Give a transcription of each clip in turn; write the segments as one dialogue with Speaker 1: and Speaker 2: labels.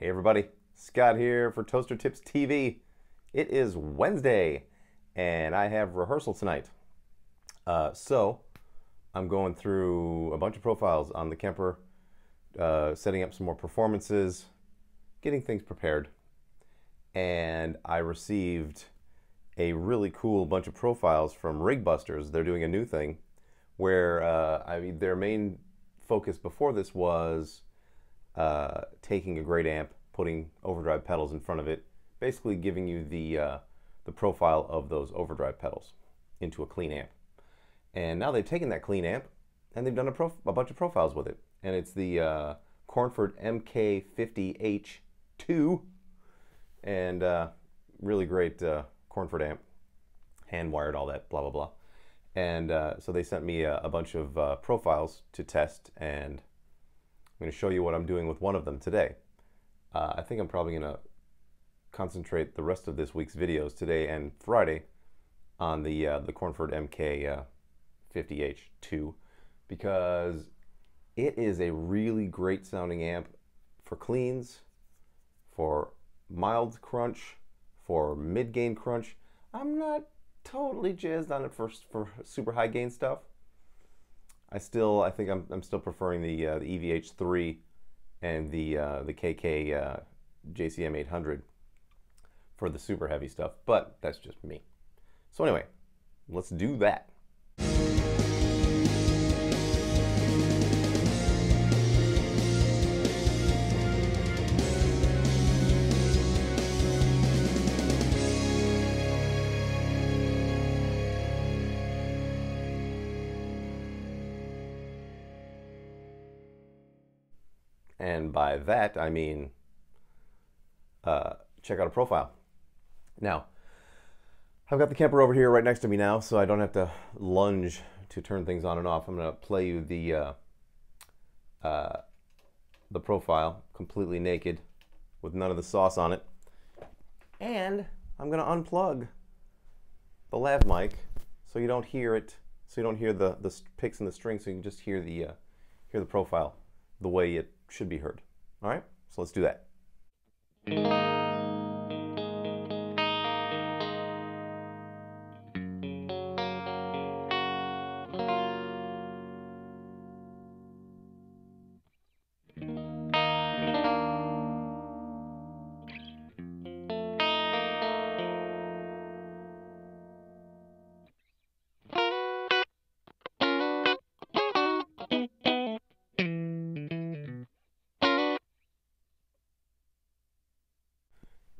Speaker 1: Hey everybody, Scott here for Toaster Tips TV. It is Wednesday and I have rehearsal tonight. So I'm going through a bunch of profiles on the Kemper, setting up some more performances, getting things prepared. And I received a really cool bunch of profiles from Rigbusters. They're doing a new thing where their main focus before this was taking a great amp, putting overdrive pedals in front of it, basically giving you the profile of those overdrive pedals into a clean amp. And now they've taken that clean amp and they've done a bunch of profiles with it. And it's the Cornford MK50H II, and really great Cornford amp, hand wired, all that, blah blah blah. And so they sent me a bunch of profiles to test, and I'm going to show you what I'm doing with one of them today. I think I'm probably going to concentrate the rest of this week's videos, today and Friday, on the Cornford MK50H II, because it is a really great sounding amp for cleans, for mild crunch, for mid-gain crunch. I'm not totally jazzed on it for super high gain stuff. I think I'm still preferring the EVH3 and the KK JCM 800 for the super heavy stuff, but that's just me. So anyway, let's do that. And by that, I mean, check out a profile. Now, I've got the Kemper over here right next to me now, so I don't have to lunge to turn things on and off. I'm going to play you the profile completely naked with none of the sauce on it. And I'm going to unplug the lav mic so you don't hear it, so you don't hear the picks and the strings, so you can just hear the profile the way it should be heard. All right, so let's do that.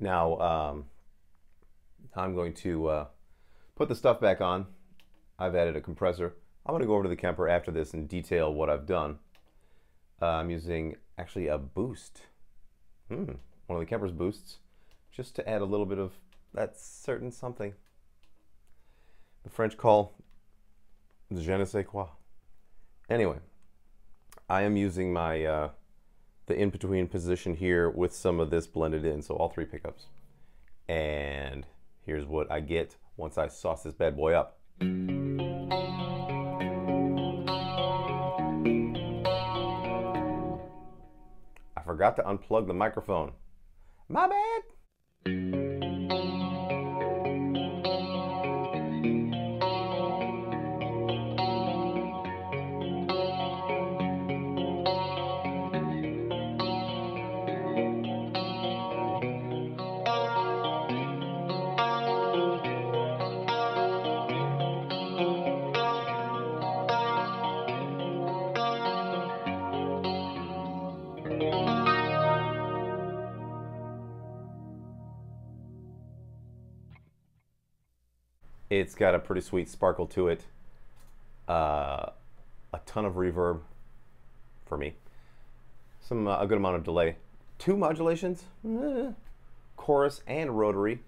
Speaker 1: Now, I'm going to put the stuff back on. I've added a compressor. I'm going to go over to the Kemper after this and detail what I've done. I'm using actually a boost, one of the Kemper's boosts, just to add a little bit of that certain something. The French call je ne sais quoi. Anyway, I am using my the in-between position here with some of this blended in, so all three pickups. And here's what I get once I sauce this bad boy up. I forgot to unplug the microphone. My bad. It's got a pretty sweet sparkle to it, a ton of reverb for me, a good amount of delay, 2 modulations, chorus and rotary.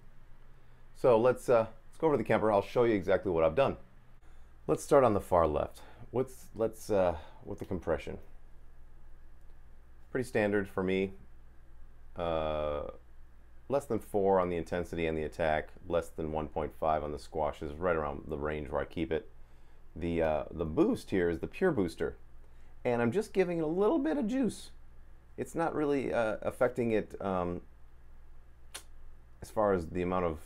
Speaker 1: So let's go over to the Kemper. I'll show you exactly what I've done. Let's start on the far left. With the compression. Pretty standard for me. Less than 4 on the intensity and the attack, less than 1.5 on the squashes, right around the range where I keep it. The boost here is the pure booster, and I'm just giving it a little bit of juice it's not really affecting it as far as the amount of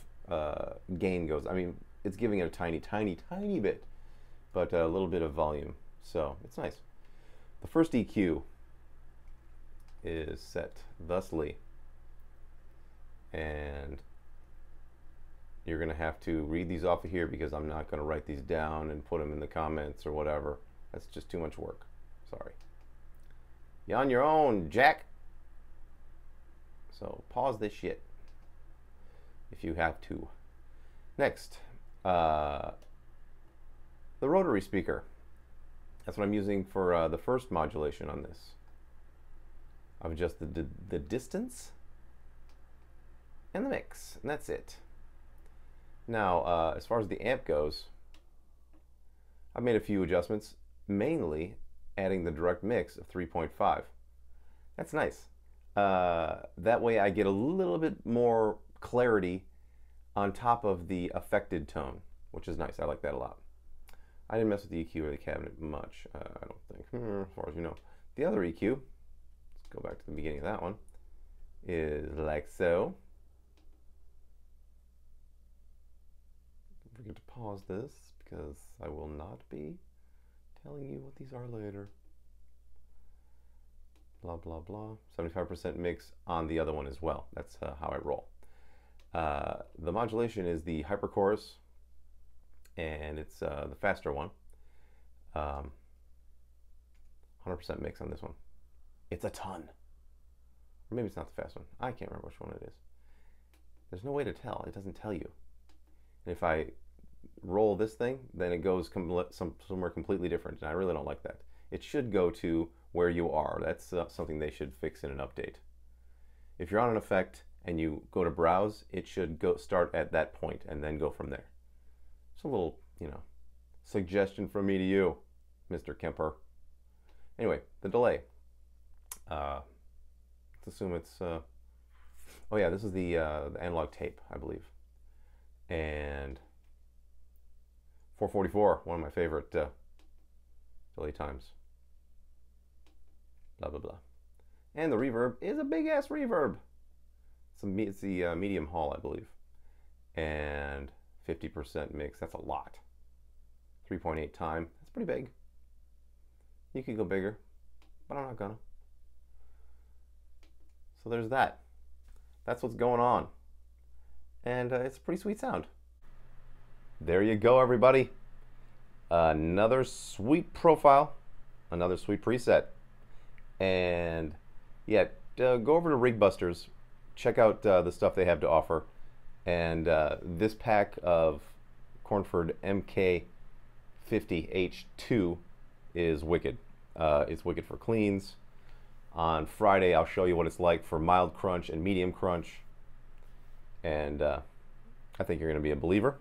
Speaker 1: gain goes. I mean, it's giving it a tiny, tiny, tiny bit, but a little bit of volume. So it's nice. The first EQ is set thusly, and you're going to have to read these off of here because I'm not going to write these down and put them in the comments or whatever. That's just too much work. Sorry. You're on your own, Jack. So pause this shit if you have to. Next, the rotary speaker. That's what I'm using for the first modulation on this. I've adjusted the distance and the mix, and that's it. Now, as far as the amp goes, I've made a few adjustments, mainly adding the direct mix of 3.5. That's nice. That way I get a little bit more clarity on top of the affected tone, which is nice. I like that a lot. I didn't mess with the EQ or the cabinet much, I don't think, as far as you know. The other EQ, let's go back to the beginning of that one, is like so. Forget to pause this because I will not be telling you what these are later. Blah, blah, blah. 75% mix on the other one as well. That's how I roll. The modulation is the hyperchorus, and it's the faster one. 100% mix on this one. It's a ton. Or maybe it's not the fast one. I can't remember which one it is. There's no way to tell. It doesn't tell you. And if I roll this thing, then it goes somewhere completely different, and I really don't like that. It should go to where you are. That's something they should fix in an update. If you're on an effect and you go to browse, it should go start at that point and then go from there. It's a little, suggestion from me to you, Mr. Kemper. Anyway, the delay. Let's assume it's, oh yeah, this is the analog tape, I believe. And 444, one of my favorite delay times. Blah, blah, blah. And the reverb is a big-ass reverb. It's the medium hall, I believe. And 50% mix, that's a lot. 3.8 time, that's pretty big. You could go bigger, but I'm not gonna. So there's that. That's what's going on. And it's a pretty sweet sound. There you go, everybody. Another sweet profile, another sweet preset. And yeah, go over to Rigbusters, check out the stuff they have to offer. And this pack of Cornford MK50H II is wicked. It's wicked for cleans. On Friday, I'll show you what it's like for mild crunch and medium crunch. And I think you're going to be a believer.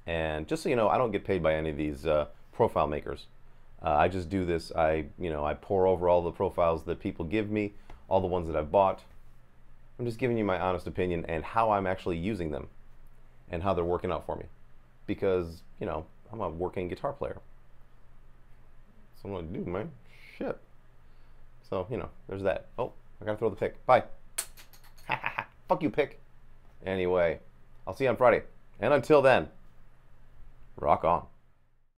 Speaker 1: And just so you know, I don't get paid by any of these profile makers. I just do this. I pour over all the profiles that people give me, all the ones that I've bought. I'm just giving you my honest opinion and how I'm actually using them and how they're working out for me. Because, I'm a working guitar player. That's what I'm going to do, man. Shit. So, there's that. Oh, I got to throw the pick. Bye. Fuck you, pick. Anyway, I'll see you on Friday. And until then, rock on.